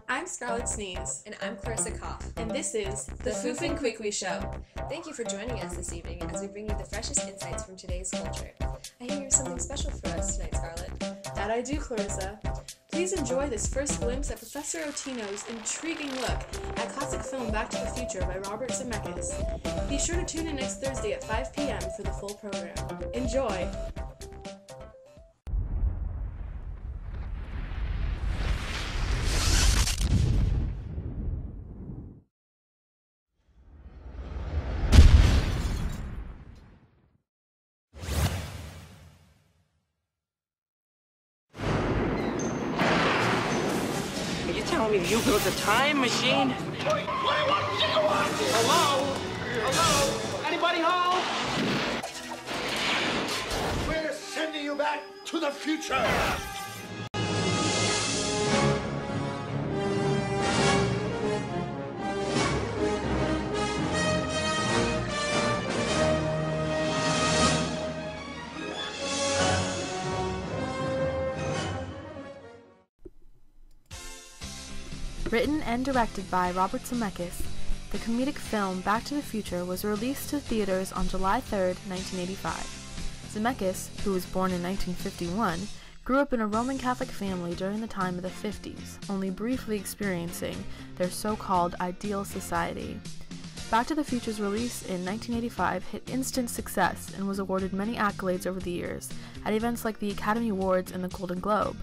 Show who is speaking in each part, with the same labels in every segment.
Speaker 1: I'm Scarlett Sneeze.
Speaker 2: And I'm Clarissa Koff.
Speaker 1: And this is The Foof and Quickly Show.
Speaker 2: Thank you for joining us this evening as we bring you the freshest insights from today's culture. I hear you have something special for us tonight, Scarlett.
Speaker 1: That I do, Clarissa. Please enjoy this first glimpse at Professor Otino's intriguing look at classic film Back to the Future by Robert Zemeckis. Be sure to tune in next Thursday at 5 p.m. for the full program. Enjoy!
Speaker 3: You built a time machine? Hello? Hello? Anybody home?
Speaker 4: We're sending you back to the future!
Speaker 5: Written and directed by Robert Zemeckis, the comedic film Back to the Future was released to theaters on July 3, 1985. Zemeckis, who was born in 1951, grew up in a Roman Catholic family during the time of the 50s, only briefly experiencing their so-called ideal society. Back to the Future's release in 1985 hit instant success and was awarded many accolades over the years at events like the Academy Awards and the Golden Globe.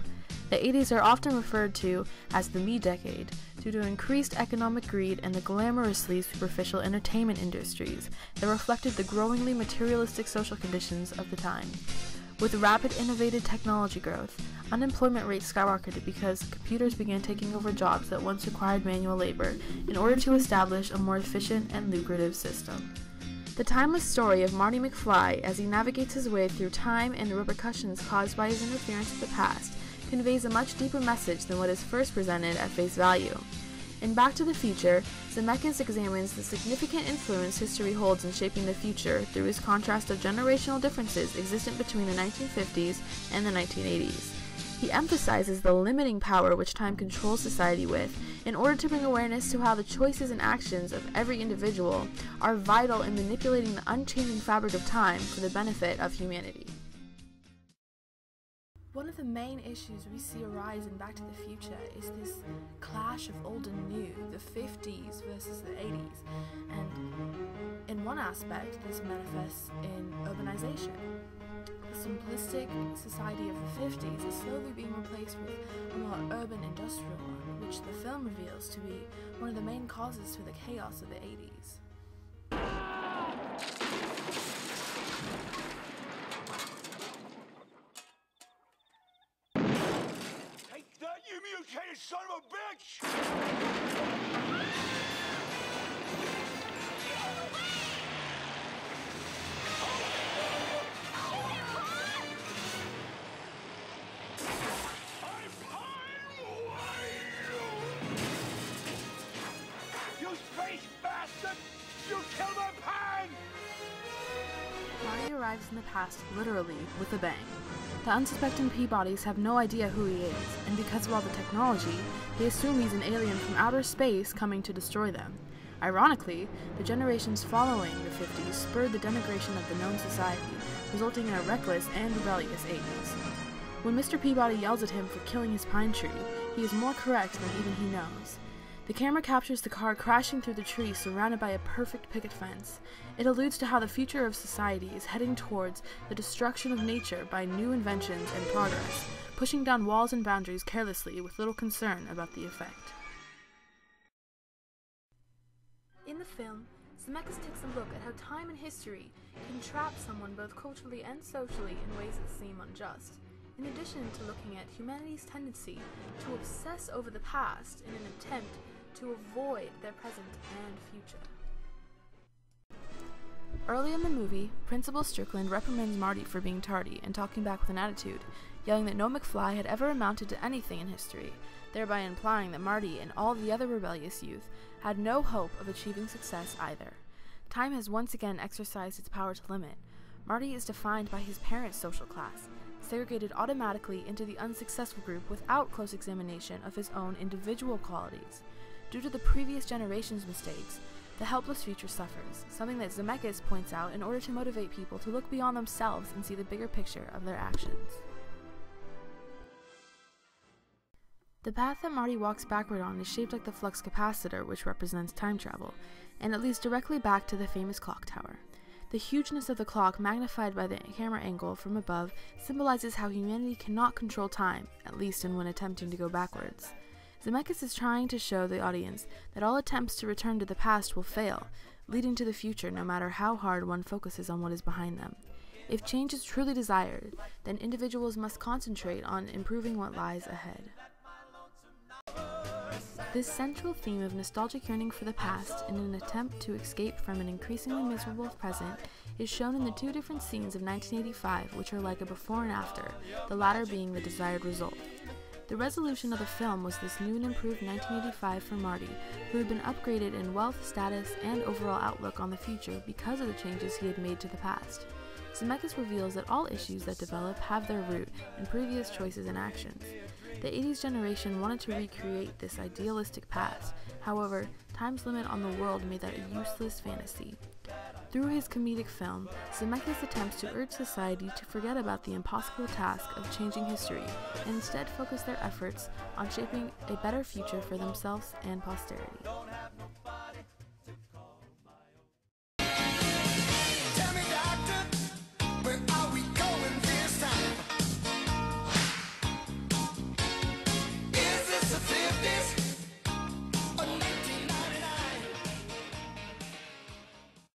Speaker 5: The 80s are often referred to as the Me Decade due to increased economic greed and the glamorously superficial entertainment industries that reflected the growingly materialistic social conditions of the time. With rapid innovative technology growth, unemployment rates skyrocketed because computers began taking over jobs that once required manual labor in order to establish a more efficient and lucrative system. The timeless story of Marty McFly as he navigates his way through time and the repercussions caused by his interference with the past conveys a much deeper message than what is first presented at face value. In Back to the Future, Zemeckis examines the significant influence history holds in shaping the future through his contrast of generational differences existent between the 1950s and the 1980s. He emphasizes the limiting power which time controls society with in order to bring awareness to how the choices and actions of every individual are vital in manipulating the unchanging fabric of time for the benefit of humanity. One of the main issues we see arise in Back to the Future is this clash of old and new, the 50s versus the 80s, and in one aspect this manifests in urbanization. The simplistic society of the 50s is slowly being replaced with a more urban industrial one, which the film reveals to be one of the main causes for the chaos of the 80s.
Speaker 4: You mutated son of a bitch! You space bastard! You killed my pan!
Speaker 5: Marty arrives in the past literally with a bang. The unsuspecting Peabodys have no idea who he is, and because of all the technology, they assume he's an alien from outer space coming to destroy them. Ironically, the generations following the 50s spurred the denigration of the known society, resulting in a reckless and rebellious 80s. When Mr. Peabody yells at him for killing his pine tree, he is more correct than even he knows. The camera captures the car crashing through the tree surrounded by a perfect picket fence. It alludes to how the future of society is heading towards the destruction of nature by new inventions and progress, pushing down walls and boundaries carelessly with little concern about the effect. In the film, Zemeckis takes a look at how time and history can trap someone both culturally and socially in ways that seem unjust, in addition to looking at humanity's tendency to obsess over the past in an attempt to avoid their present and future. Early in the movie, Principal Strickland reprimands Marty for being tardy and talking back with an attitude, yelling that no McFly had ever amounted to anything in history, thereby implying that Marty and all the other rebellious youth had no hope of achieving success either. Time has once again exercised its power to limit. Marty is defined by his parents' social class, segregated automatically into the unsuccessful group without close examination of his own individual qualities. Due to the previous generation's mistakes, the helpless future suffers, something that Zemeckis points out in order to motivate people to look beyond themselves and see the bigger picture of their actions. The path that Marty walks backward on is shaped like the flux capacitor, which represents time travel, and it leads directly back to the famous clock tower. The hugeness of the clock, magnified by the camera angle from above, symbolizes how humanity cannot control time, at least when attempting to go backwards. Zemeckis is trying to show the audience that all attempts to return to the past will fail, leading to the future no matter how hard one focuses on what is behind them. If change is truly desired, then individuals must concentrate on improving what lies ahead. This central theme of nostalgic yearning for the past in an attempt to escape from an increasingly miserable present is shown in the two different scenes of 1985, which are like a before and after, the latter being the desired result. The resolution of the film was this new and improved 1985 for Marty, who had been upgraded in wealth, status, and overall outlook on the future because of the changes he had made to the past. Zemeckis reveals that all issues that develop have their root in previous choices and actions. The 80s generation wanted to recreate this idealistic past, however, time's limit on the world made that a useless fantasy. Through his comedic film, Zemeckis attempts to urge society to forget about the impossible task of changing history and instead focus their efforts on shaping a better future for themselves and posterity.